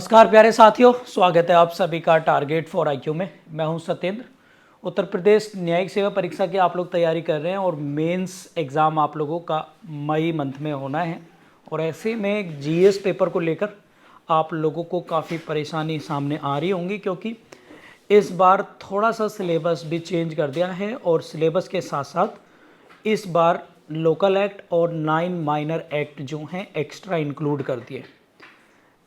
नमस्कार प्यारे साथियों, स्वागत है आप सभी का टारगेट फॉर आईक्यू में। मैं हूं सत्येंद्र। उत्तर प्रदेश न्यायिक सेवा परीक्षा की आप लोग तैयारी कर रहे हैं और मेंस एग्ज़ाम आप लोगों का मई मंथ में होना है। और ऐसे में जीएस पेपर को लेकर आप लोगों को काफ़ी परेशानी सामने आ रही होंगी, क्योंकि इस बार थोड़ा सा सिलेबस भी चेंज कर दिया है और सिलेबस के साथ साथ इस बार लोकल एक्ट और 9 माइनर एक्ट जो हैं एक्स्ट्रा इंक्लूड कर दिए।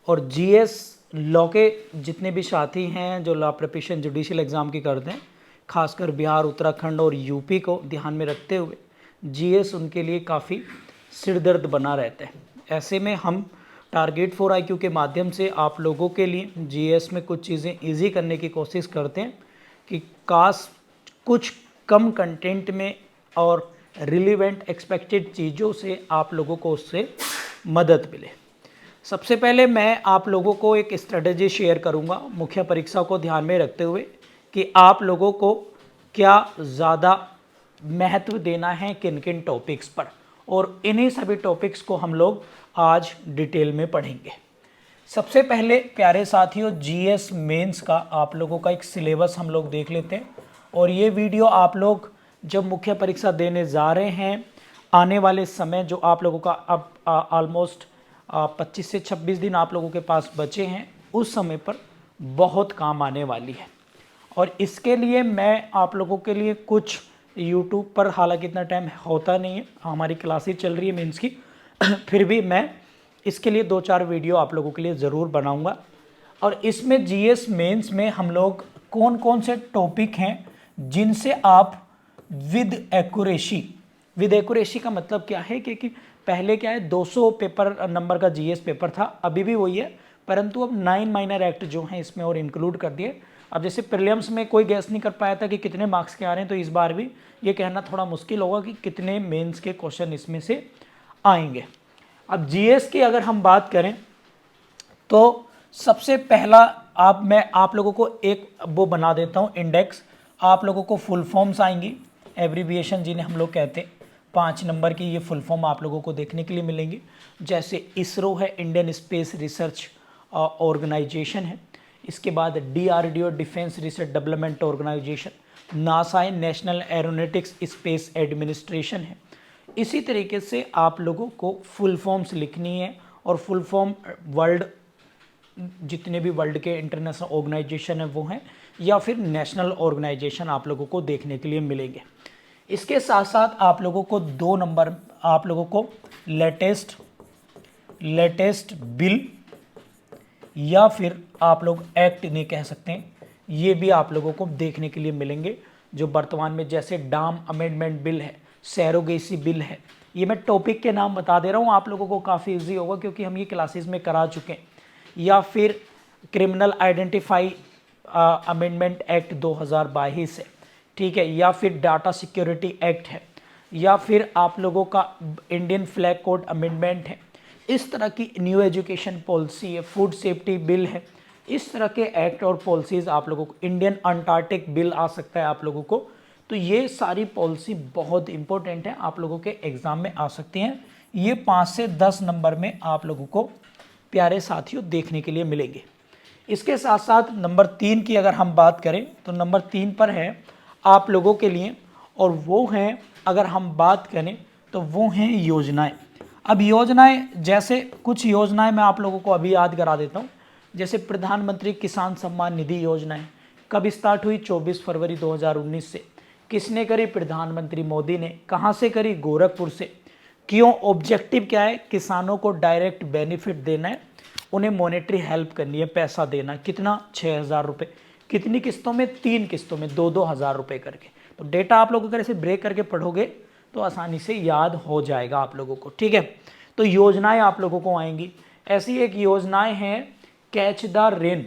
और जीएस लॉ के जितने भी साथी हैं जो लॉ प्रिपरेशन जुडिशियल एग्ज़ाम की करते हैं, खासकर बिहार, उत्तराखंड और यूपी को ध्यान में रखते हुए जीएस उनके लिए काफ़ी सिरदर्द बना रहता है। ऐसे में हम टारगेट फॉर आईक्यू के माध्यम से आप लोगों के लिए जीएस में कुछ चीज़ें ईजी करने की कोशिश करते हैं कि काश कुछ कम कंटेंट में और रिलीवेंट एक्सपेक्टेड चीज़ों से आप लोगों को उससे मदद मिले। सबसे पहले मैं आप लोगों को एक स्ट्रेटजी शेयर करूंगा मुख्य परीक्षा को ध्यान में रखते हुए कि आप लोगों को क्या ज़्यादा महत्व देना है किन किन टॉपिक्स पर, और इन्हीं सभी टॉपिक्स को हम लोग आज डिटेल में पढ़ेंगे। सबसे पहले प्यारे साथियों, जीएस मेंस का आप लोगों का एक सिलेबस हम लोग देख लेते हैं। और ये वीडियो आप लोग जब मुख्य परीक्षा देने जा रहे हैं, आने वाले समय जो आप लोगों का अब ऑलमोस्ट 25 से 26 दिन आप लोगों के पास बचे हैं, उस समय पर बहुत काम आने वाली है। और इसके लिए मैं आप लोगों के लिए कुछ YouTube पर, हालांकि इतना टाइम होता नहीं है, हमारी क्लासेस चल रही है मेंस की फिर भी मैं इसके लिए 2-4 वीडियो आप लोगों के लिए ज़रूर बनाऊंगा। और इसमें जीएस मेंस में हम लोग कौन कौन से टॉपिक हैं जिनसे आप विद एक्यूरेसी का मतलब क्या है कि पहले क्या है 200 पेपर नंबर का जीएस पेपर था, अभी भी वही है, परंतु अब 9 माइनर एक्ट जो हैं इसमें और इंक्लूड कर दिए। अब जैसे प्रीलिम्स में कोई गैस नहीं कर पाया था कि कितने मार्क्स के आ रहे हैं, तो इस बार भी ये कहना थोड़ा मुश्किल होगा कि कितने मेंस के क्वेश्चन इसमें से आएंगे। अब जीएस की अगर हम बात करें तो सबसे पहला मैं आप लोगों को एक वो बना देता हूँ इंडेक्स। आप लोगों को फुल फॉर्म्स आएंगी, एब्रीविएशन जिन्हें हम लोग कहते हैं, 5 नंबर की ये फुल फॉर्म आप लोगों को देखने के लिए मिलेंगी। जैसे इसरो है, इंडियन स्पेस रिसर्च ऑर्गेनाइजेशन है। इसके बाद DRDO, defence research development organisation. NASA है, नेशनल एरोनॉटिक्स स्पेस एडमिनिस्ट्रेशन है। इसी तरीके से आप लोगों को फुल फॉर्म्स लिखनी है, और फुल फॉर्म वर्ल्ड जितने भी वर्ल्ड के इंटरनेशनल ऑर्गेनाइजेशन है वो हैं, या फिर नेशनल ऑर्गेनाइजेशन आप लोगों को देखने के लिए मिलेंगे। इसके साथ साथ आप लोगों को 2 नंबर आप लोगों को लेटेस्ट बिल या फिर आप लोग एक्ट नहीं कह सकते हैं, ये भी आप लोगों को देखने के लिए मिलेंगे जो वर्तमान में, जैसे डाम अमेंडमेंट बिल है, सैरोगेसी बिल है। ये मैं टॉपिक के नाम बता दे रहा हूँ, आप लोगों को काफ़ी इजी होगा क्योंकि हम ये क्लासेस में करा चुके हैं। या फिर क्रिमिनल आइडेंटिफाई अमेंडमेंट एक्ट 2022 है, ठीक है, या फिर डाटा सिक्योरिटी एक्ट है, या फिर आप लोगों का इंडियन फ्लैग कोड अमेंडमेंट है। इस तरह की न्यू एजुकेशन पॉलिसी है, फूड सेफ्टी बिल है। इस तरह के एक्ट और पॉलिसीज़ आप लोगों को, इंडियन अंटार्कटिक बिल आ सकता है आप लोगों को। तो ये सारी पॉलिसी बहुत इंपॉर्टेंट है, आप लोगों के एग्ज़ाम में आ सकती हैं। ये 5 से 10 नंबर में आप लोगों को प्यारे साथियों देखने के लिए मिलेंगे। इसके साथ साथ नंबर 3 की अगर हम बात करें तो नंबर 3 पर है आप लोगों के लिए, और वो हैं, अगर हम बात करें तो वो हैं योजनाएं। अब योजनाएं, जैसे कुछ योजनाएं मैं आप लोगों को अभी याद करा देता हूं। जैसे प्रधानमंत्री किसान सम्मान निधि योजना है, कब स्टार्ट हुई? 24 फरवरी 2019 से। किसने करी? प्रधानमंत्री मोदी ने। कहाँ से करी? गोरखपुर से। क्यों? ऑब्जेक्टिव क्या है? किसानों को डायरेक्ट बेनिफिट देना है, उन्हें मॉनेटरी हेल्प करनी है, पैसा देना। कितना? 6,000 रुपये। कितनी किस्तों में? 3 किस्तों में, 2-2 हज़ार रुपये करके। तो डेटा आप लोग अगर इसे ब्रेक करके पढ़ोगे तो आसानी से याद हो जाएगा आप लोगों को, ठीक है। तो योजनाएं आप लोगों को आएंगी। ऐसी एक योजनाएं हैं कैच द रेन,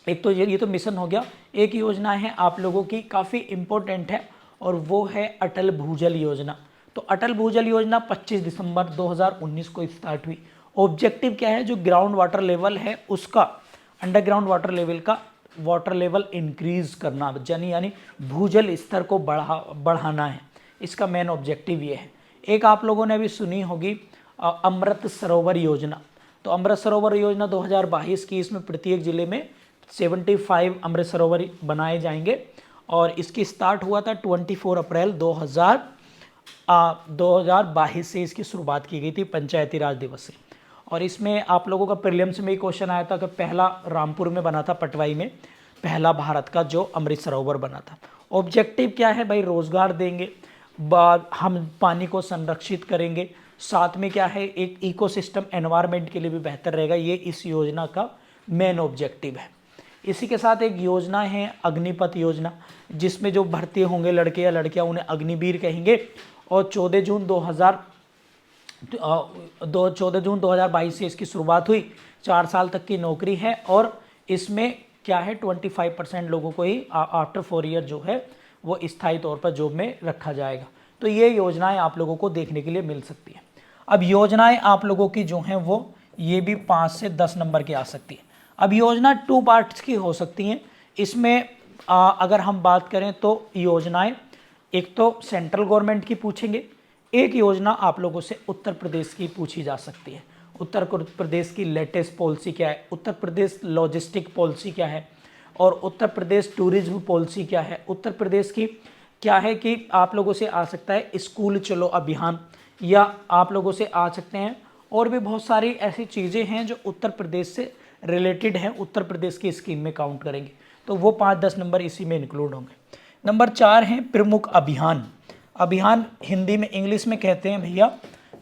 एक तो ये तो मिशन हो गया। एक योजना है आप लोगों की काफ़ी इंपॉर्टेंट है, और वो है अटल भूजल योजना। तो अटल भूजल योजना 25 दिसंबर 2019 को स्टार्ट हुई। ऑब्जेक्टिव क्या है? जो ग्राउंड वाटर लेवल है उसका, अंडरग्राउंड वाटर लेवल इंक्रीज करना, यानी भूजल स्तर को बढ़ाना है। इसका मेन ऑब्जेक्टिव ये है। एक आप लोगों ने भी सुनी होगी अमृत सरोवर योजना। तो अमृत सरोवर योजना 2022 की, इसमें प्रत्येक जिले में 75 अमृत सरोवर बनाए जाएंगे और इसकी स्टार्ट हुआ था 24 अप्रैल 2022 से इसकी शुरुआत की गई थी पंचायती राज दिवस से। और इसमें आप लोगों का प्रीलिम्स में ही क्वेश्चन आया था कि पहला रामपुर में बना था, पटवाई में पहला भारत का जो अमृत सरोवर बना था। ऑब्जेक्टिव क्या है भाई, रोजगार देंगे, हम पानी को संरक्षित करेंगे, साथ में क्या है एक इकोसिस्टम एनवायरनमेंट के लिए भी बेहतर रहेगा, ये इस योजना का मेन ऑब्जेक्टिव है। इसी के साथ एक योजना है अग्निपथ योजना, जिसमें जो भर्ती होंगे लड़के या लड़कियां उन्हें अग्निवीर कहेंगे और 14 जून 2022 से इसकी शुरुआत हुई। 4 साल तक की नौकरी है और इसमें क्या है 25% लोगों को ही आफ्टर 4 ईयर जो है वो स्थायी तौर पर जॉब में रखा जाएगा। तो ये योजनाएं आप लोगों को देखने के लिए मिल सकती है। अब योजनाएं आप लोगों की जो हैं वो ये भी 5 से 10 नंबर की आ सकती है। अब योजना 2 पार्ट्स की हो सकती हैं। इसमें अगर हम बात करें तो योजनाएं एक तो सेंट्रल गवर्नमेंट की पूछेंगे, एक योजना आप लोगों से उत्तर प्रदेश की पूछी जा सकती है। उत्तर प्रदेश की लेटेस्ट पॉलिसी क्या है, उत्तर प्रदेश लॉजिस्टिक पॉलिसी क्या है और उत्तर प्रदेश टूरिज्म पॉलिसी क्या है। उत्तर प्रदेश की क्या है कि आप लोगों से आ सकता है स्कूल चलो अभियान, या आप लोगों से आ सकते हैं और भी बहुत सारी ऐसी चीज़ें हैं जो उत्तर प्रदेश से रिलेटेड हैं, उत्तर प्रदेश की स्कीम में काउंट करेंगे। तो वो 5-10 नंबर इसी में इंक्लूड होंगे। नंबर 4 है प्रमुख अभियान। अभियान हिंदी में, इंग्लिश में कहते हैं भैया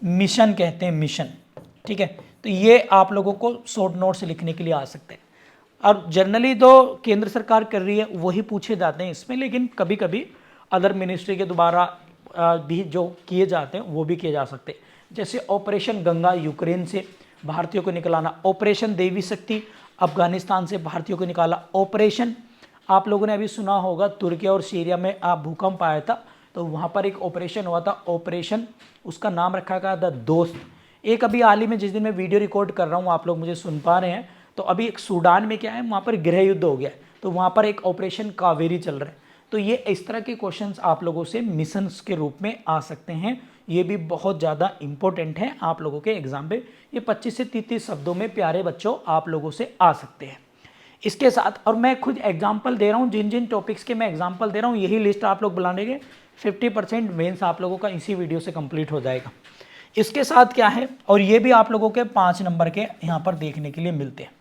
मिशन कहते हैं, मिशन। ठीक है, तो ये आप लोगों को शॉर्ट नोट्स लिखने के लिए आ सकते हैं। और जनरली तो केंद्र सरकार कर रही है वही पूछे जाते हैं इसमें, लेकिन कभी कभी अदर मिनिस्ट्री के द्वारा भी जो किए जाते हैं वो भी किए जा सकते हैं। जैसे ऑपरेशन गंगा यूक्रेन से भारतीयों को निकालना, ऑपरेशन देवी शक्ति अफगानिस्तान से भारतीयों को निकाला, ऑपरेशन आप लोगों ने अभी सुना होगा तुर्की और सीरिया में भूकंप आया था तो वहाँ पर एक ऑपरेशन हुआ था, ऑपरेशन उसका नाम रखा गया था दोस्त। एक अभी हाल ही में जिस दिन मैं वीडियो रिकॉर्ड कर रहा हूँ आप लोग मुझे सुन पा रहे हैं, तो अभी एक सूडान में क्या है वहाँ पर गृह युद्ध हो गया है, तो वहाँ पर एक ऑपरेशन कावेरी चल रहा है। तो ये इस तरह के क्वेश्चंस आप लोगों से मिशंस के रूप में आ सकते हैं। ये भी बहुत ज़्यादा इंपॉर्टेंट है आप लोगों के एग्जाम पे। ये 25 से 30 शब्दों में प्यारे बच्चों आप लोगों से आ सकते हैं। इसके साथ और मैं खुद एग्जाम्पल दे रहा हूँ, जिन जिन टॉपिक्स के मैं एग्जाम्पल दे रहा हूँ यही लिस्ट आप लोग बनाएंगे, 50% मेंस आप लोगों का इसी वीडियो से कंप्लीट हो जाएगा। इसके साथ क्या है, और ये भी आप लोगों के 5 नंबर के यहाँ पर देखने के लिए मिलते हैं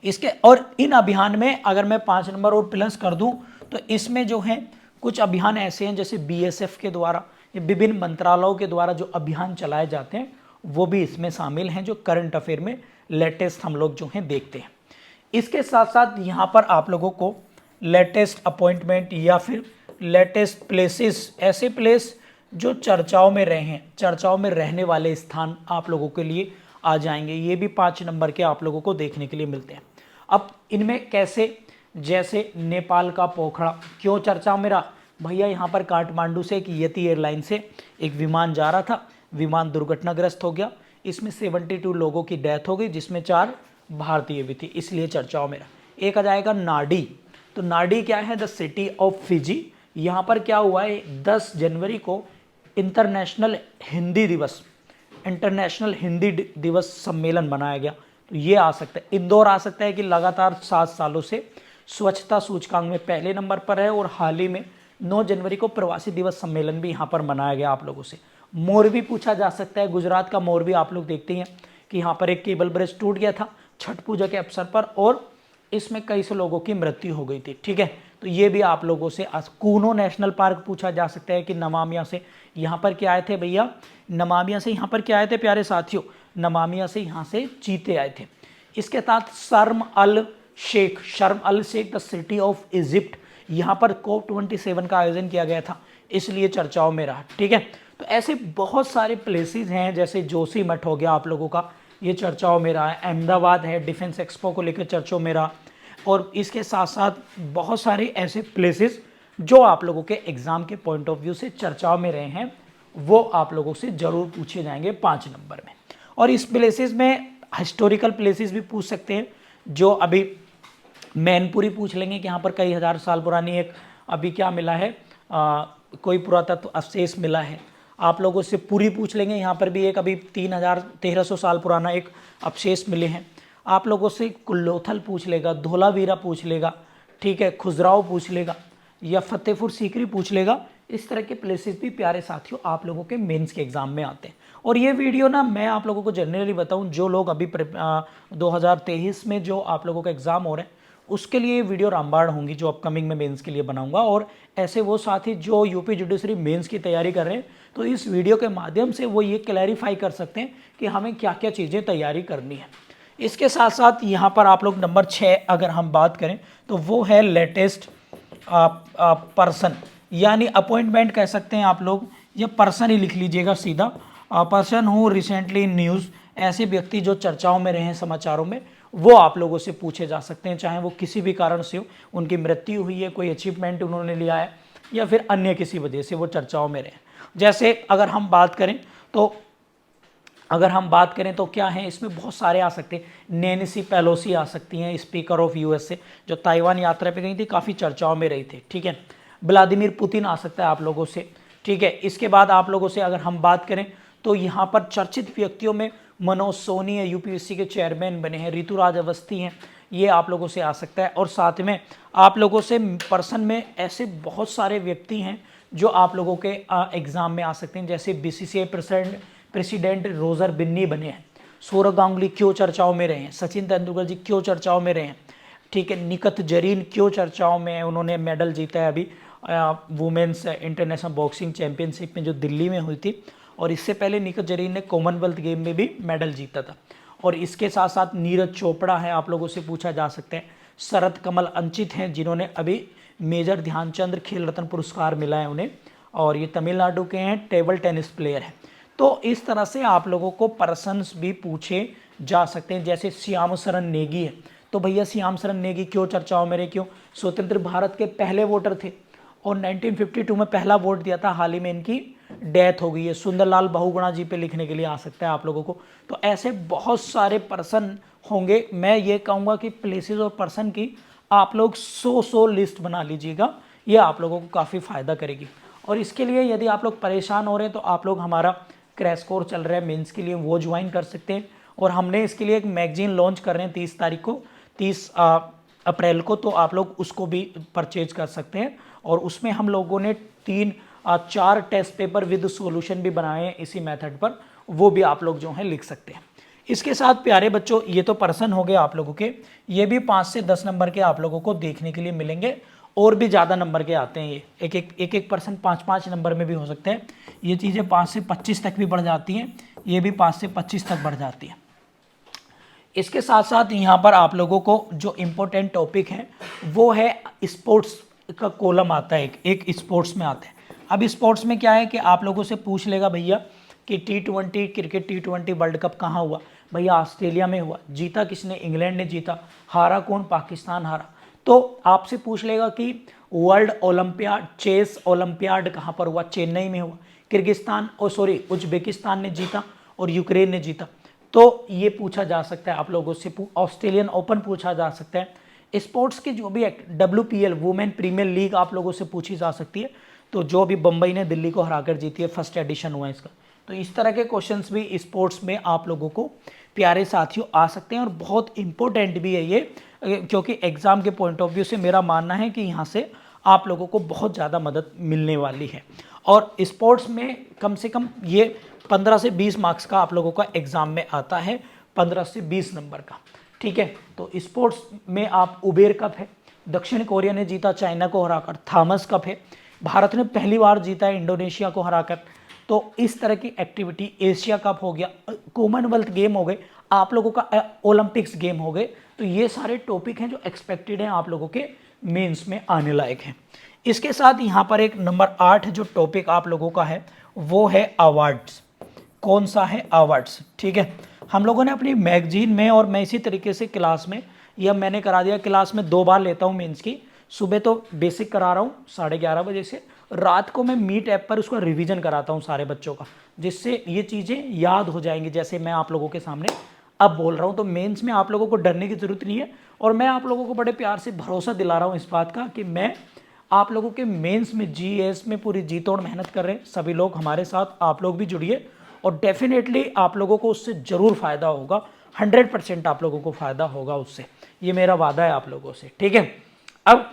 इसके। और इन अभियान में अगर मैं 5 नंबर और प्लस कर दूं तो इसमें जो है कुछ अभियान ऐसे हैं जैसे BSF के द्वारा या विभिन्न मंत्रालयों के द्वारा जो अभियान चलाए जाते हैं वो भी इसमें शामिल हैं, जो करंट अफेयर में लेटेस्ट हम लोग जो हैं देखते हैं। इसके साथ साथ यहाँ पर आप लोगों को लेटेस्ट अपॉइंटमेंट या फिर लेटेस्ट प्लेसेस, ऐसे प्लेस जो चर्चाओं में रहे हैं, चर्चाओं में रहने वाले स्थान आप लोगों के लिए आ जाएंगे। ये भी 5 नंबर के आप लोगों को देखने के लिए मिलते हैं। अब इनमें कैसे, जैसे नेपाल का पोखरा क्यों चर्चा में रहा भैया, यहाँ पर काठमांडू से एक यति एयरलाइन से एक विमान जा रहा था, विमान दुर्घटनाग्रस्त हो गया, इसमें 72 लोगों की डेथ हो गई जिसमें 4 भारतीय भी थी, इसलिए चर्चाओं में रहा। एक आ जाएगा नाडी, तो नाडी क्या है, द सिटी ऑफ फिजी। यहाँ पर क्या हुआ है 10 जनवरी को इंटरनेशनल हिंदी दिवस सम्मेलन बनाया गया, तो ये आ सकता है। इंदौर आ सकता है कि लगातार 7 सालों से स्वच्छता सूचकांक में पहले नंबर पर है और हाल ही में 9 जनवरी को प्रवासी दिवस सम्मेलन भी यहाँ पर मनाया गया आप लोगों से। मोरबी पूछा जा सकता है, गुजरात का मोरबी आप लोग देखते हैं कि यहाँ पर एक केबल ब्रिज टूट गया था छठ पूजा के अवसर पर और इसमें कई सौ लोगों की मृत्यु हो गई थी। ठीक है, तो ये भी आप लोगों से कूनो नेशनल पार्क पूछा जा सकता है कि नमामिया से यहाँ पर क्या आए थे भैया, नमामिया से यहाँ पर क्या आए थे प्यारे साथियों, नमामिया से यहाँ से चीते आए थे। इसके साथ Sharm el Sheikh the city of Egypt, यहाँ पर COP27 का आयोजन किया गया था इसलिए चर्चाओं में रहा। ठीक है, तो ऐसे बहुत सारे प्लेसेस हैं, जैसे जोशी मठ हो गया आप लोगों का, ये चर्चाओं में रहा है। अहमदाबाद है, डिफेंस एक्सपो को लेकर चर्चाओं में रहा। और इसके साथ साथ बहुत सारे ऐसे प्लेसेस जो आप लोगों के एग्जाम के पॉइंट ऑफ व्यू से चर्चाओं में रहे हैं, वो आप लोगों से जरूर पूछे जाएंगे 5 नंबर में। और इस प्लेसेस में हिस्टोरिकल प्लेसेस भी पूछ सकते हैं, जो अभी मैनपुरी पूछ लेंगे कि यहाँ पर कई हजार साल पुरानी एक अभी क्या मिला है, कोई पुरातत्व अवशेष मिला है। आप लोगों से पूरी पूछ लेंगे। यहाँ पर भी एक अभी 1300 साल पुराना एक अवशेष मिले हैं। आप लोगों से कुल्लोथल पूछ लेगा, धोलावीरा पूछ लेगा, ठीक है, खुजराहो पूछ लेगा या फतेहपुर सीकरी पूछ लेगा। इस तरह के प्लेसेस भी प्यारे साथियों आप लोगों के मेंस के एग्जाम में आते हैं। और ये वीडियो ना मैं आप लोगों को जनरली बताऊं, जो लोग अभी 2023 में जो आप लोगों का एग्जाम हो रहे हैं उसके लिए वीडियो रामबाण होंगी, जो अपकमिंग में मेंस के लिए बनाऊंगा। और ऐसे वो साथी जो यूपी जुडिशरी मेंस की तैयारी कर रहे हैं, तो इस वीडियो के माध्यम से वो ये क्लैरिफाई कर सकते हैं कि हमें क्या क्या चीज़ें तैयारी करनी है। इसके साथ साथ यहाँ पर आप लोग नंबर 6 अगर हम बात करें तो वो है लेटेस्ट पर्सन, यानी अपॉइंटमेंट कह सकते हैं आप लोग, या पर्सन ही लिख लीजिएगा सीधा। पर्सन हूँ रिसेंटली न्यूज़, ऐसे व्यक्ति जो चर्चाओं में रहे हैं समाचारों में, वो आप लोगों से पूछे जा सकते हैं, चाहे वो किसी भी कारण से हो, उनकी मृत्यु हुई है, कोई अचीवमेंट उन्होंने लिया है, या फिर अन्य किसी वजह से वो चर्चाओं में रहे। जैसे अगर हम बात करें तो क्या है, इसमें बहुत सारे आ सकते हैं। नैन्सी पेलोसी आ सकती हैं, स्पीकर ऑफ यूएसए, जो ताइवान यात्रा पे गई थी, काफ़ी चर्चाओं में रही थी, ठीक है। व्लादिमीर पुतिन आ सकता है आप लोगों से, ठीक है। इसके बाद आप लोगों से अगर हम बात करें तो यहाँ पर चर्चित व्यक्तियों में मनोज सोनी है, यूपीएससी के चेयरमैन बने हैं, ऋतुराज अवस्थी हैं, ये आप लोगों से आ सकता है। और साथ में आप लोगों से पर्सन में ऐसे बहुत सारे व्यक्ति हैं जो आप लोगों के एग्ज़ाम में आ सकते हैं, जैसे बीसीसीआई प्रेसिडेंट रोजर बिन्नी बने हैं, सौरव गांगुली क्यों चर्चाओं में रहे हैं, सचिन तेंदुलकर जी क्यों चर्चाओं में रहे हैं, ठीक है। निखत जरीन क्यों चर्चाओं में है, उन्होंने मेडल जीता है अभी वुमेन्स इंटरनेशनल बॉक्सिंग चैंपियनशिप में जो दिल्ली में हुई थी, और इससे पहले निखत जरीन ने कॉमनवेल्थ गेम में भी मेडल जीता था। और इसके साथ साथ नीरज चोपड़ा है, आप लोगों से पूछा जा सकता है। शरद कमल अंचित हैं, जिन्होंने अभी मेजर ध्यानचंद खेल रत्न पुरस्कार मिला है उन्हें, और ये तमिलनाडु के हैं, टेबल टेनिस प्लेयर हैं। तो इस तरह से आप लोगों को पर्सन्स भी पूछे जा सकते हैं। जैसे श्याम शरण नेगी है, तो भैया श्याम शरण नेगी क्यों चर्चाओं में रहे, क्यों, स्वतंत्र भारत के पहले वोटर थे और 1952 में पहला वोट दिया था, हाल ही में इनकी डेथ हो गई है। सुंदरलाल बहुगुणा जी पे लिखने के लिए आ सकता है आप लोगों को। तो ऐसे बहुत सारे पर्सन होंगे। मैं ये कहूँगा कि प्लेसेस और पर्सन की आप लोग 100 लिस्ट बना लीजिएगा, ये आप लोगों को काफ़ी फ़ायदा करेगी। और इसके लिए यदि आप लोग परेशान हो रहे हैं तो आप लोग हमारा क्रैश कोर्स चल रहा है मेंस के लिए, वो ज्वाइन कर सकते हैं। और हमने इसके लिए एक मैगजीन लॉन्च कर रहे हैं 30 तारीख को, 30 अप्रैल को, तो आप लोग उसको भी परचेज कर सकते हैं। और उसमें हम लोगों ने 4 टेस्ट पेपर विद सॉल्यूशन भी बनाए हैं इसी मेथड पर, वो भी आप लोग जो है लिख सकते हैं। इसके साथ प्यारे बच्चों, ये तो पर्सन हो गए आप लोगों के, ये भी 5 से 10 नंबर के आप लोगों को देखने के लिए मिलेंगे। और भी ज़्यादा नंबर के आते हैं, ये एक पर्सन 5 नंबर में भी हो सकते हैं। ये चीज़ें 5 से 25 तक भी बढ़ जाती हैं, ये भी 5 से 25 तक बढ़ जाती हैं। इसके साथ साथ यहाँ पर आप लोगों को जो इम्पोर्टेंट टॉपिक है वो है स्पोर्ट्स का कॉलम आता है, एक स्पोर्ट्स में आता है। अब स्पोर्ट्स में क्या है कि आप लोगों से पूछ लेगा भैया कि T20 cricket T20 world cup कहाँ हुआ, भैया ऑस्ट्रेलिया में हुआ, जीता किसने, इंग्लैंड ने जीता, हारा कौन, पाकिस्तान हारा। तो आपसे पूछ लेगा कि वर्ल्ड ओलंपियाड चेस ओलंपियाड कहाँ पर हुआ, चेन्नई में हुआ, उज्बेकिस्तान ने जीता और यूक्रेन ने जीता। तो ये पूछा जा सकता है आप लोगों से। ऑस्ट्रेलियन ओपन पूछा जा सकता है। स्पोर्ट्स की जो भी WPL वुमेन प्रीमियर लीग आप लोगों से पूछी जा सकती है, तो जो भी बम्बई ने दिल्ली को हराकर जीती है, फर्स्ट एडिशन हुआ है इसका। तो इस तरह के क्वेश्चंस भी स्पोर्ट्स में आप लोगों को प्यारे साथियों आ सकते हैं। और बहुत इंपॉर्टेंट भी है ये, क्योंकि एग्ज़ाम के पॉइंट ऑफ व्यू से मेरा मानना है कि यहाँ से आप लोगों को बहुत ज़्यादा मदद मिलने वाली है। और स्पोर्ट्स में कम से कम ये 15 से 20 मार्क्स का आप लोगों का एग्ज़ाम में आता है, 15 से 20 नंबर का, ठीक है। तो स्पोर्ट्स में आप उबेर कप है, दक्षिण कोरिया ने जीता चाइना को हराकर, थॉमस कप है, भारत ने पहली बार जीता है इंडोनेशिया को हराकर। तो इस तरह की एक्टिविटी, एशिया कप हो गया, कॉमनवेल्थ गेम हो गए, आप लोगों का ओलंपिक्स गेम हो गए। तो ये सारे टॉपिक हैं जो एक्सपेक्टेड हैं आप लोगों के मेंस में आने लायक हैं। इसके साथ यहाँ पर एक नंबर 8 जो टॉपिक आप लोगों का है वो है अवार्ड्स। कौन सा है, अवार्ड्स, ठीक है। हम लोगों ने अपनी मैगजीन में, और मैं इसी तरीके से क्लास में, यह मैंने करा दिया, क्लास में 2 बार लेता हूँ मेंस की। सुबह तो बेसिक करा रहा हूँ 11:30 बजे से, रात को मैं मीट ऐप पर उसका रिवीजन कराता हूँ सारे बच्चों का, जिससे ये चीज़ें याद हो जाएंगी। जैसे मैं आप लोगों के सामने अब बोल रहा हूँ, तो मेंस में आप लोगों को डरने की ज़रूरत नहीं है। और मैं आप लोगों को बड़े प्यार से भरोसा दिला रहा हूँ इस बात का कि मैं आप लोगों के मेंस में जीएस में पूरी जी तोड़ मेहनत कर रहे हैं सभी लोग हमारे साथ, आप लोग भी जुड़िए और डेफिनेटली आप लोगों को उससे ज़रूर फ़ायदा होगा, 100% आप लोगों को फ़ायदा होगा उससे, ये मेरा वादा है आप लोगों से, ठीक है। अब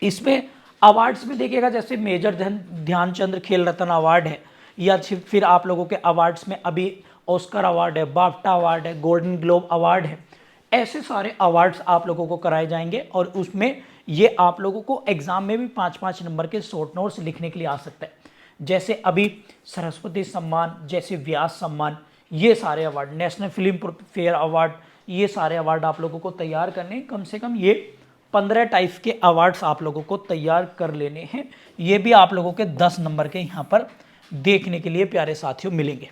इसमें अवार्ड्स में देखिएगा, जैसे मेजर ध्यानचंद्र खेल रत्न अवार्ड है, या फिर आप लोगों के अवार्ड्स में अभी ऑस्कर अवार्ड है, बाफ्टा अवार्ड है, गोल्डन ग्लोब अवार्ड है, ऐसे सारे अवार्ड्स आप लोगों को कराए जाएंगे और उसमें ये आप लोगों को एग्जाम में भी 5-5 नंबर के शॉर्ट नोट्स लिखने के लिए आ सकता है। जैसे अभी सरस्वती सम्मान, जैसे व्यास सम्मान, ये सारे award, national film fair award, ये सारे अवार्ड आप लोगों को तैयार करने, कम से कम ये 15 टाइप के अवार्ड्स आप लोगों को तैयार कर लेने हैं। ये भी आप लोगों के 10 नंबर के यहाँ पर देखने के लिए प्यारे साथियों मिलेंगे।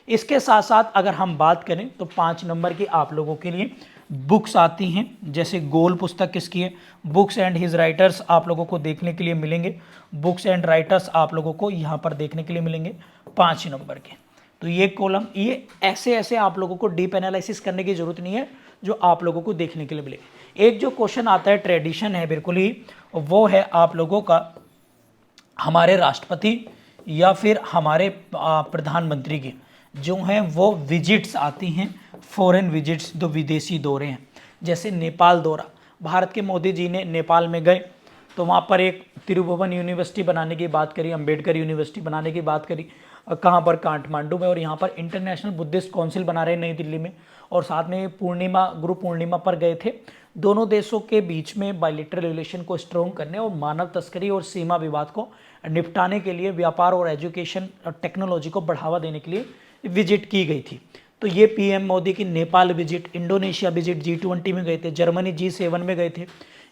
इसके साथ साथ अगर हम बात करें तो 5 नंबर की आप लोगों के लिए बुक्स आती हैं, जैसे गोल पुस्तक किसकी है, बुक्स एंड हिज राइटर्स आप लोगों को देखने के लिए मिलेंगे, बुक्स एंड राइटर्स आप लोगों को यहाँ पर देखने के लिए मिलेंगे 5 नंबर के। तो ये कॉलम, ये ऐसे ऐसे आप लोगों को डीप एनालिसिस करने की जरूरत नहीं है, जो आप लोगों को देखने के लिए मिलेगा। एक जो क्वेश्चन आता है, ट्रेडिशन है बिल्कुल ही, वो है आप लोगों का हमारे राष्ट्रपति या फिर हमारे प्रधानमंत्री की जो हैं वो विजिट्स आती हैं, फॉरेन विजिट्स, जो विदेशी दौरे हैं। जैसे नेपाल दौरा, भारत के मोदी जी ने नेपाल में गए तो वहाँ पर एक तिरुभुवन यूनिवर्सिटी बनाने की बात करी, अंबेडकर यूनिवर्सिटी बनाने की बात करी, कहाँ पर, काठमांडू में, और यहाँ पर इंटरनेशनल बुद्धिस्ट काउंसिल बना रहे हैं नई दिल्ली में, और साथ में पूर्णिमा, गुरु पूर्णिमा पर गए थे। दोनों देशों के बीच में बायलैटरल रिलेशन को स्ट्रॉन्ग करने और मानव तस्करी और सीमा विवाद को निपटाने के लिए, व्यापार और एजुकेशन और टेक्नोलॉजी को बढ़ावा देने के लिए विजिट की गई थी। तो ये पीएम मोदी की Nepal visit, Indonesia visit, G20 में गए थे, जर्मनी G7 में गए थे,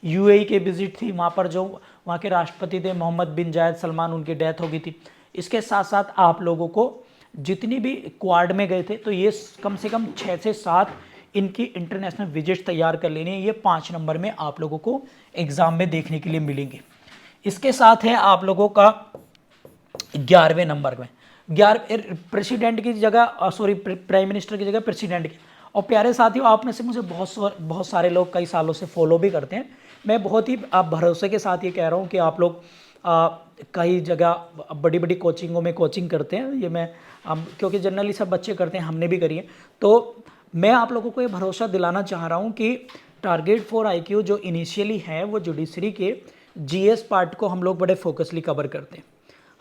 यूएई के विजिट थी, वहाँ पर जो वहाँ के राष्ट्रपति थे मोहम्मद बिन जायद सलमान, उनकी डेथ हो गई थी। इसके साथ साथ आप लोगों को जितनी भी क्वाड में गए थे, तो ये कम से कम 6 से 7 इनकी इंटरनेशनल विजिट तैयार कर लेनी है। ये 5 नंबर में आप लोगों को एग्जाम में देखने के लिए मिलेंगे। इसके साथ है आप लोगों का 11वें नंबर में, 11 प्रेसिडेंट की जगह, सॉरी प्राइम मिनिस्टर की जगह प्रेसिडेंट की। और प्यारे साथियों, आप में से मुझे बहुत सारे लोग कई सालों से फॉलो भी करते हैं। मैं बहुत ही आप भरोसे के साथ ये कह रहा हूँ कि आप लोग कई जगह बड़ी बड़ी कोचिंगों में कोचिंग करते हैं, ये मैं क्योंकि जनरली सब बच्चे करते हैं, हमने भी करी है। तो मैं आप लोगों को ये भरोसा दिलाना चाह रहा हूँ कि टारगेट फॉर IQ जो इनिशियली है वो जुडिशरी के GS पार्ट को हम लोग बड़े फोकसली कवर करते हैं।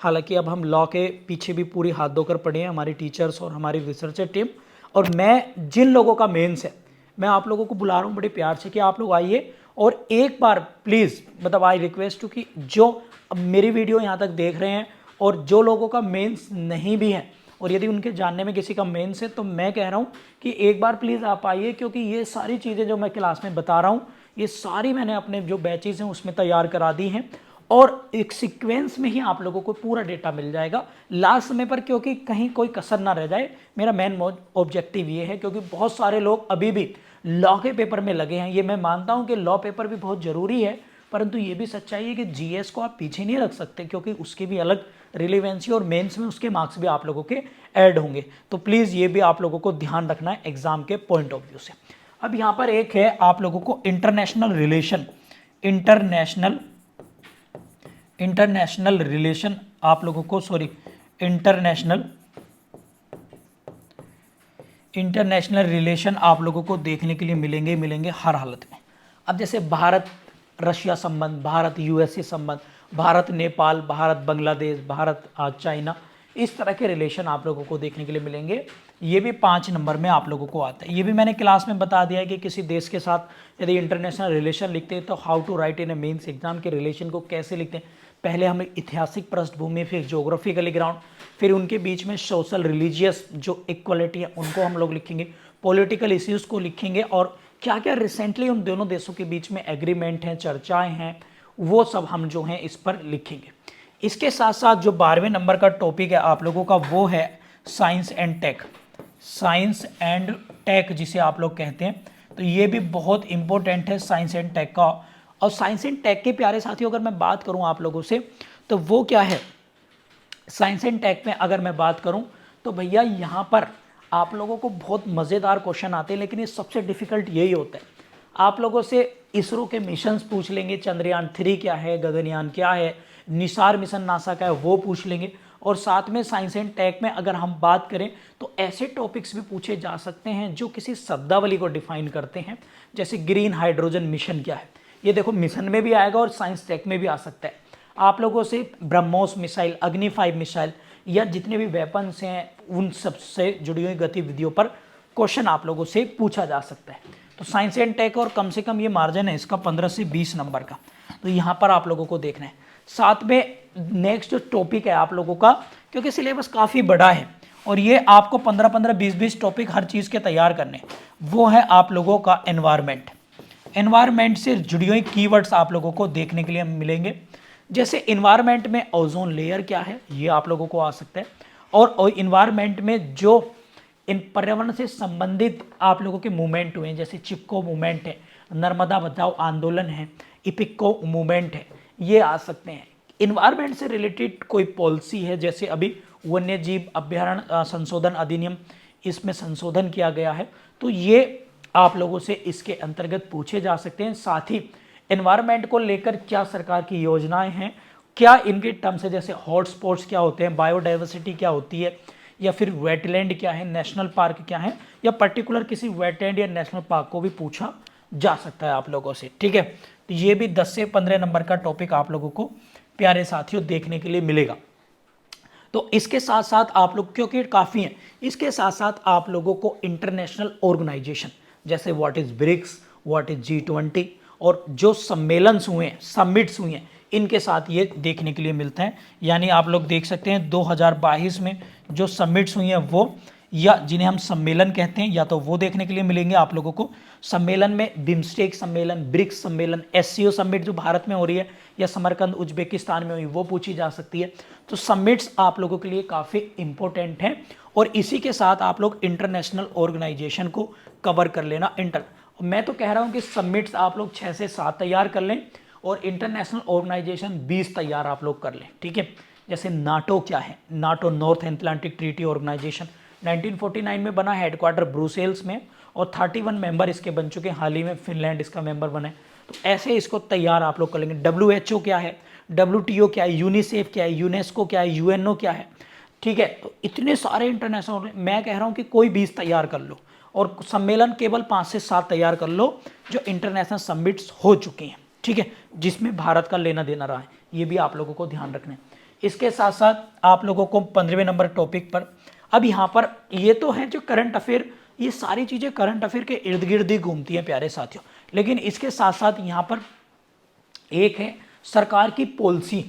हालांकि अब हम लॉ के पीछे भी पूरी हाथ धोकर पड़े हैं, हमारी टीचर्स और हमारी रिसर्चर टीम। और मैं जिन लोगों का मेंस है, मैं आप लोगों को बुला रहा हूँ बड़े प्यार से कि आप लोग आइए और एक बार प्लीज़, मतलब आई रिक्वेस्ट टू कि जो अब मेरी वीडियो यहाँ तक देख रहे हैं और जो लोगों का मेंस नहीं भी है, और यदि उनके जानने में किसी का मेंस है, तो मैं कह रहा हूँ कि एक बार प्लीज़ आप आइए, क्योंकि ये सारी चीज़ें जो मैं क्लास में बता रहा हूँ, ये सारी मैंने अपने जो बैचेज हैं उसमें तैयार करा दी हैं और एक सीक्वेंस में ही आप लोगों को पूरा डेटा मिल जाएगा लास्ट समय पर, क्योंकि कहीं कोई कसर ना रह जाए। मेरा मेन ऑब्जेक्टिव ये है, क्योंकि बहुत सारे लोग अभी भी लॉ के पेपर में लगे हैं। ये मैं मानता हूँ कि लॉ पेपर भी बहुत ज़रूरी है, परंतु ये भी सच्चाई है कि GS को आप पीछे नहीं रख सकते, क्योंकि उसकी भी अलग रिलेवेंसी और मेंस में उसके मार्क्स भी आप लोगों के ऐड होंगे। तो प्लीज़ ये भी आप लोगों को ध्यान रखना है एग्जाम के पॉइंट ऑफ व्यू से। अब यहाँ पर एक है आप लोगों को इंटरनेशनल रिलेशन, इंटरनेशनल रिलेशन आप लोगों को, सॉरी इंटरनेशनल रिलेशन आप लोगों को देखने के लिए मिलेंगे हर हालत में। अब जैसे भारत रशिया संबंध, भारत USA संबंध, भारत नेपाल, भारत बांग्लादेश, भारत चाइना, इस तरह के रिलेशन आप लोगों को देखने के लिए मिलेंगे। ये भी 5 नंबर में आप लोगों को आता है। ये भी मैंने क्लास में बता दिया है कि किसी देश के साथ यदि इंटरनेशनल रिलेशन लिखते हैं तो how to write in a mains exam के रिलेशन को कैसे लिखते हैं। पहले हम ऐतिहासिक पृष्ठभूमि, फिर ज्योग्राफिकली ग्राउंड, फिर उनके बीच में सोशल रिलीजियस जो इक्वलिटी है उनको हम लोग लिखेंगे, पॉलिटिकल इश्यूज़ को लिखेंगे, और क्या क्या रिसेंटली उन दोनों देशों के बीच में एग्रीमेंट हैं, चर्चाएं हैं, वो सब हम जो हैं इस पर लिखेंगे। इसके साथ साथ जो 12वें नंबर का टॉपिक है आप लोगों का, वो है science and tech, science and tech जिसे आप लोग कहते हैं। तो ये भी बहुत इंपॉर्टेंट है साइंस एंड टेक का। और साइंस एंड टेक के प्यारे साथियों, अगर मैं बात करूं आप लोगों से, तो वो क्या है, साइंस एंड टेक में अगर मैं बात करूं तो भैया यहाँ पर आप लोगों को बहुत मज़ेदार क्वेश्चन आते हैं, लेकिन ये सबसे डिफिकल्ट यही होता है। आप लोगों से इसरो के मिशंस पूछ लेंगे, चंद्रयान 3 क्या है, गगनयान क्या है, निसार मिशन नासा का है वो पूछ लेंगे। और साथ में साइंस एंड टेक में अगर हम बात करें तो ऐसे टॉपिक्स भी पूछे जा सकते हैं जो किसी शब्दावली को डिफाइन करते हैं, जैसे ग्रीन हाइड्रोजन मिशन क्या है, ये देखो मिशन में भी आएगा और साइंस टेक में भी आ सकता है। आप लोगों से ब्रह्मोस मिसाइल, अग्नि 5 मिसाइल या जितने भी वेपन्स हैं उन सब से जुड़ी हुई गतिविधियों पर क्वेश्चन आप लोगों से पूछा जा सकता है। तो साइंस एंड टेक और कम से कम ये मार्जिन है इसका 15 से 20 नंबर का, तो यहाँ पर आप लोगों को देखना है। साथ में नेक्स्ट जो टॉपिक है आप लोगों का, क्योंकि सिलेबस काफ़ी बड़ा है और ये आपको 15-15, 20-20 टॉपिक हर चीज़ के तैयार करने, वो है आप लोगों का एनवायरमेंट। एनवायरमेंट से जुड़ी हुई कीवर्ड्स आप लोगों को देखने के लिए मिलेंगे। जैसे इन्वायरमेंट में ओजोन लेयर क्या है ये आप लोगों को आ सकता है, और इन्वायरमेंट में जो इन पर्यावरण से संबंधित आप लोगों के मूवमेंट हुए हैं, जैसे चिपको मूवमेंट है, नर्मदा बचाओ आंदोलन है, इपिको मूवमेंट है, ये आ सकते हैं। इन्वायरमेंट से रिलेटेड कोई पॉलिसी है, जैसे अभी वन्य जीव अभ्यारण्य संशोधन अधिनियम, इसमें संशोधन किया गया है, तो ये आप लोगों से इसके अंतर्गत पूछे जा सकते हैं। साथ ही एनवायरनमेंट को लेकर क्या सरकार की योजनाएं हैं, क्या इनके टर्म्स है, जैसे हॉटस्पॉट्स क्या होते हैं, बायोडाइवर्सिटी क्या होती है, या फिर वेटलैंड क्या है, नेशनल पार्क क्या है, या पर्टिकुलर किसी वेटलैंड या नेशनल पार्क को भी पूछा जा सकता है आप लोगों से। ठीक है, तो ये भी 10 से 15 नंबर का टॉपिक आप लोगों को प्यारे साथियों देखने के लिए मिलेगा। तो इसके साथ साथ आप लोग, क्योंकि काफ़ी हैं, इसके साथ साथ आप लोगों को इंटरनेशनल ऑर्गेनाइजेशन जैसे what is BRICS, what is G20 और जो सम्मेलन हुए हैं, समिट्स हुए हैं, इनके साथ ये देखने के लिए मिलता है। यानी आप लोग देख सकते हैं 2022 में जो समिट्स हुई हैं वो, या जिन्हें हम सम्मेलन कहते हैं, या तो वो देखने के लिए मिलेंगे आप लोगों को। सम्मेलन में बिम्स्टेक सम्मेलन, ब्रिक्स सम्मेलन, SCO समिट जो भारत में हो रही है, या समरकंद उज्बेकिस्तान में हुई, वो पूछी जा सकती है। तो समिट्स आप लोगों के लिए काफ़ी इंपॉर्टेंट हैं, और इसी के साथ आप लोग इंटरनेशनल ऑर्गेनाइजेशन को कवर कर लेना। मैं तो कह रहा हूँ कि समिट्स आप लोग 6 से 7 तैयार कर लें, और इंटरनेशनल ऑर्गेनाइजेशन 20 तैयार आप लोग कर लें। ठीक है, जैसे नाटो क्या है, NATO North Atlantic Treaty Organisation 1949 में बना, हेडक्वार्टर ब्रुसेल्स में, और 31 मेंबर इसके बन चुके हैं, हाल ही में फिनलैंड इसका मेंबर बना है। तो ऐसे इसको तैयार आप लोग कर लेंगे। WHO क्या है, WTO क्या है, यूनिसेफ क्या है, यूनेस्को क्या है, UNO क्या है। ठीक है, तो इतने सारे इंटरनेशनल, मैं कह रहा हूँ कि कोई 20 तैयार कर लो, और सम्मेलन केवल 5 से 7 तैयार कर लो जो इंटरनेशनल समिट्स हो चुकी हैं। ठीक है, जिसमें भारत का लेना देना रहा है, ये भी आप लोगों को ध्यान रखना है। इसके साथ साथ आप लोगों को 15वें नंबर टॉपिक पर, अब यहाँ पर ये तो है जो करंट अफेयर, ये सारी चीज़ें करंट अफेयर के इर्द गिर्द ही घूमती हैं प्यारे साथियों, लेकिन इसके साथ साथ यहाँ पर एक है सरकार की पॉलिसी।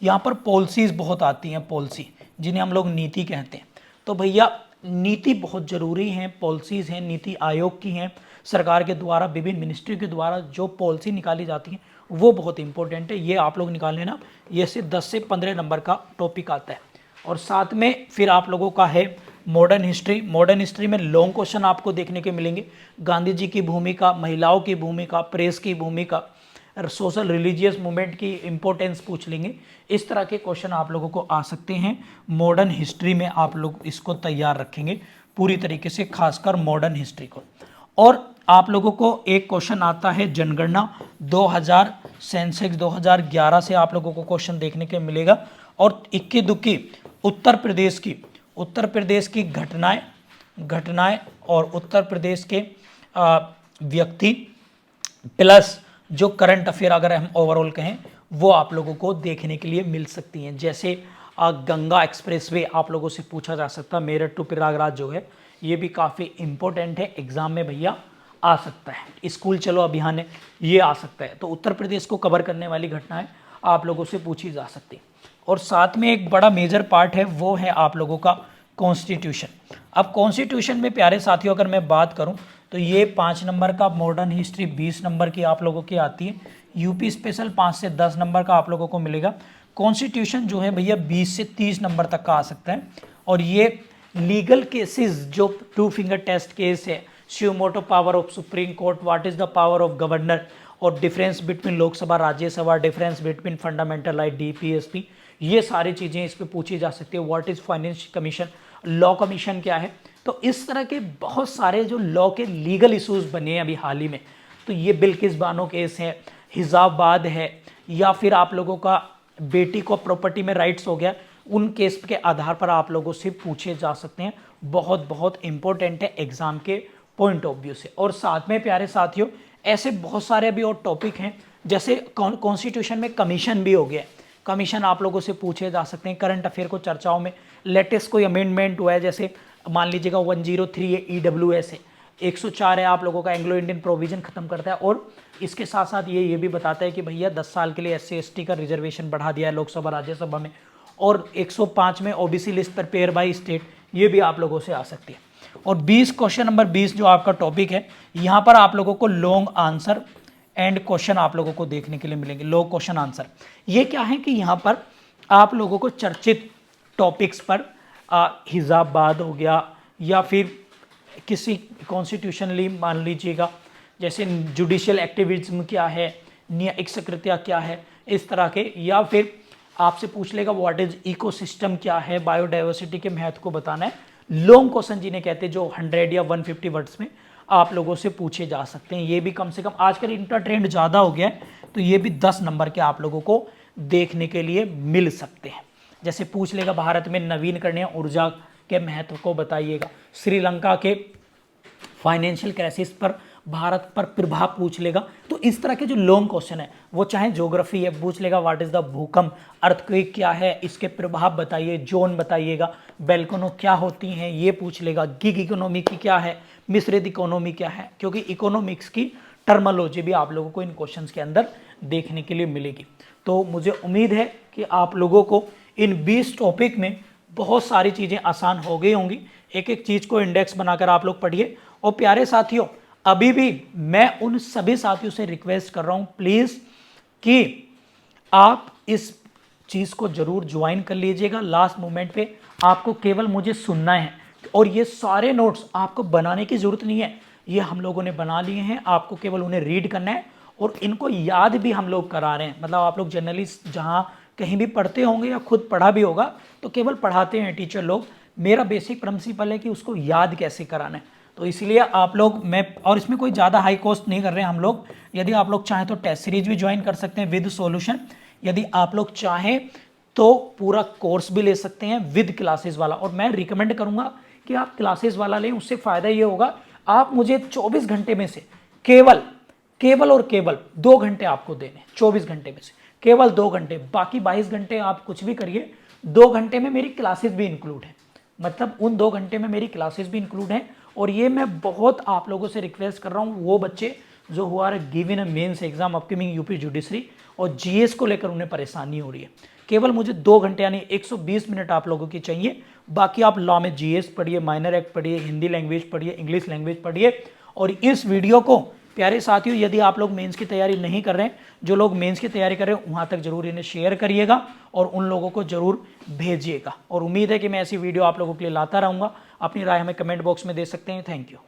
यहाँ पर पॉलिसीज़ बहुत आती हैं, पॉलिसी जिन्हें हम लोग नीति कहते हैं। तो भैया नीति बहुत ज़रूरी हैं, पॉलिसीज़ हैं, नीति आयोग की हैं, सरकार के द्वारा, विभिन्न मिनिस्ट्री के द्वारा जो पॉलिसी निकाली जाती है वो बहुत इंपॉर्टेंट है, ये आप लोग निकाल लेना। ये से 10 से 15 नंबर का टॉपिक आता है। और साथ में फिर आप लोगों का है मॉडर्न हिस्ट्री। मॉडर्न हिस्ट्री में लॉन्ग क्वेश्चन आपको देखने के मिलेंगे, गांधी जी की भूमिका, महिलाओं की भूमिका, प्रेस की भूमिका, सोशल रिलीजियस मूवमेंट की इंपॉर्टेंस पूछ लेंगे। इस तरह के क्वेश्चन आप लोगों को आ सकते हैं मॉडर्न हिस्ट्री में, आप लोग इसको तैयार रखेंगे पूरी तरीके से, खासकर मॉडर्न हिस्ट्री को। और आप लोगों को एक क्वेश्चन आता है जनगणना 2000, सेंसेक्स 2011 से आप लोगों को क्वेश्चन देखने के मिलेगा। और इक्की दुक्की उत्तर प्रदेश की घटनाएं और उत्तर प्रदेश के व्यक्ति प्लस जो करंट अफेयर अगर हम ओवरऑल कहें वो आप लोगों को देखने के लिए मिल सकती हैं। जैसे गंगा एक्सप्रेसवे आप लोगों से पूछा जा सकता है, मेरठ टू प्रयागराज जो है, ये भी काफ़ी इंपॉर्टेंट है, एग्जाम में भैया आ सकता है। स्कूल चलो अभियान है, ये आ सकता है। तो उत्तर प्रदेश को कवर करने वाली घटनाएं आप लोगों से पूछी जा सकती है। और साथ में एक बड़ा मेजर पार्ट है, वो है आप लोगों का कॉन्स्टिट्यूशन। अब कॉन्स्टिट्यूशन में प्यारे साथियों अगर मैं बात करूं तो ये 5 नंबर का, मॉडर्न हिस्ट्री 20 नंबर की आप लोगों की आती है, यूपी स्पेशल 5 से 10 नंबर का आप लोगों को मिलेगा। कॉन्स्टिट्यूशन जो है भैया 20 से 30 नंबर तक का आ सकता है। और ये लीगल केसेस जो 2 फिंगर टेस्ट केस है, suo motu power of supreme court, what is the power of governor, और difference between Lok Sabha Rajya Sabha, difference between fundamental right, DPSP, ये सारी चीज़ें इस पर पूछी जा सकती है। What is finance commission, law commission क्या है। तो इस तरह के बहुत सारे जो लॉ के लीगल इश्यूज बने हैं अभी हाल ही में, तो ये बिल्किस बानो केस है, हिजाबाद है, या फिर आप लोगों का बेटी को प्रॉपर्टी में राइट्स हो गया, उन केस के आधार पर आप लोगों से पूछे जा सकते हैं। बहुत बहुत इंपॉर्टेंट है एग्जाम के पॉइंट ऑफ व्यू से। और साथ में प्यारे साथियों ऐसे बहुत सारे भी और टॉपिक हैं, जैसे कॉन्स्टिट्यूशन में कमीशन भी हो गया है, कमीशन आप लोगों से पूछे जा सकते हैं। करंट अफेयर को चर्चाओं में लेटेस्ट कोई अमेंडमेंट हुआ है, जैसे मान लीजिएगा 103 है EWS है, 104 है आप लोगों का एंग्लो इंडियन प्रोविजन खत्म करता है, और इसके साथ साथ ये भी बताता है कि भैया 10 साल के लिए SC ST का रिजर्वेशन बढ़ा दिया है लोकसभा राज्यसभा में, और 105 में OBC लिस्ट पर पेयर बाय स्टेट, ये भी आप लोगों से आ सकती है। और 20 क्वेश्चन नंबर 20 जो आपका टॉपिक है, यहाँ पर आप लोगों को लॉन्ग आंसर एंड क्वेश्चन आप लोगों को देखने के लिए मिलेंगे। लॉन्ग क्वेश्चन आंसर ये क्या है कि यहाँ पर आप लोगों को चर्चित टॉपिक्स पर हिजाबाद हो गया, या फिर किसी कॉन्स्टिट्यूशनली मान लीजिएगा जैसे जुडिशियल एक्टिविज्म क्या है, न्यायिक सक्रियता क्या है, इस तरह के, या फिर आपसे पूछ लेगा व्हाट इज इकोसिस्टम क्या है, बायोडाइवर्सिटी के महत्व को बताना है। लॉन्ग क्वेश्चन जिन्हें कहते हैं, जो 100 या 150 वर्ड्स में आप लोगों से पूछे जा सकते हैं। ये भी कम से कम आजकल इनका ट्रेंड ज़्यादा हो गया है, तो ये भी 10 नंबर के आप लोगों को देखने के लिए मिल सकते हैं। जैसे पूछ लेगा भारत में नवीनकरणीय ऊर्जा के महत्व को बताइएगा, श्रीलंका के फाइनेंशियल क्राइसिस पर भारत पर प्रभाव पूछ लेगा। तो इस तरह के जो लॉन्ग क्वेश्चन है, वो चाहे ज्योग्राफी है, पूछ लेगा व्हाट इज द भूकंप, अर्थक्वेक क्या है, इसके प्रभाव बताइए, जोन बताइएगा, बेल्कोनो क्या होती हैं ये पूछ लेगा, गिग इकोनॉमी की क्या है, मिश्रित इकोनॉमी क्या है, क्योंकि इकोनॉमिक्स की टर्मोलॉजी भी आप लोगों को इन क्वेश्चंस के अंदर देखने के लिए मिलेगी। तो मुझे उम्मीद है कि आप लोगों को इन 20 टॉपिक में बहुत सारी चीज़ें आसान हो गई होंगी। एक एक चीज़ को इंडेक्स बनाकर आप लोग पढ़िए। और प्यारे साथियों, अभी भी मैं उन सभी साथियों से रिक्वेस्ट कर रहा हूं प्लीज़ कि आप इस चीज़ को जरूर ज्वाइन कर लीजिएगा। लास्ट मोमेंट पे आपको केवल मुझे सुनना है, और ये सारे नोट्स आपको बनाने की ज़रूरत नहीं है, ये हम लोगों ने बना लिए हैं, आपको केवल उन्हें रीड करना है, और इनको याद भी हम लोग करा रहे हैं। मतलब आप लोग जनरली जहाँ कहीं भी पढ़ते होंगे या खुद पढ़ा भी होगा, तो केवल पढ़ाते हैं टीचर लोग। मेरा बेसिक प्रिंसिपल है कि उसको याद कैसे कराना है, तो इसलिए आप लोग, मैं, और इसमें कोई ज़्यादा हाई कॉस्ट नहीं कर रहे हैं हम लोग। यदि आप लोग चाहें तो टेस्ट सीरीज भी ज्वाइन कर सकते हैं विद सॉल्यूशन, यदि आप लोग चाहें तो पूरा कोर्स भी ले सकते हैं विद क्लासेस वाला। और मैं रिकमेंड करूंगा कि आप क्लासेस वाला लें, उससे फ़ायदा ये होगा, आप मुझे 24 घंटे में से केवल और केवल 2 घंटे आपको देने, 24 घंटे में से केवल 2 घंटे, बाकी 22 घंटे आप कुछ भी करिए। 2 घंटे में मेरी क्लासेस भी इंक्लूड है, मतलब उन 2 घंटे में मेरी क्लासेस भी इंक्लूड हैं। और ये मैं बहुत आप लोगों से रिक्वेस्ट कर रहा हूँ, वो बच्चे जो हुआ given a mains exam upcoming UP judiciary और जीएस को लेकर उन्हें परेशानी हो रही है, केवल मुझे 2 घंटे यानी 120 मिनट आप लोगों की चाहिए। बाकी आप लॉ में जीएस पढ़िए, माइनर एक्ट पढ़िए, हिंदी लैंग्वेज पढ़िए, इंग्लिश लैंग्वेज पढ़िए। और इस वीडियो को प्यारे साथियों, यदि आप लोग मेंस की तैयारी नहीं कर रहे हैं, जो लोग मेंस की तैयारी कर रहे हैं वहाँ तक जरूर इन्हें शेयर करिएगा और उन लोगों को जरूर भेजिएगा। और उम्मीद है कि मैं ऐसी वीडियो आप लोगों के लिए लाता रहूँगा। अपनी राय हमें कमेंट बॉक्स में दे सकते हैं। Thank you.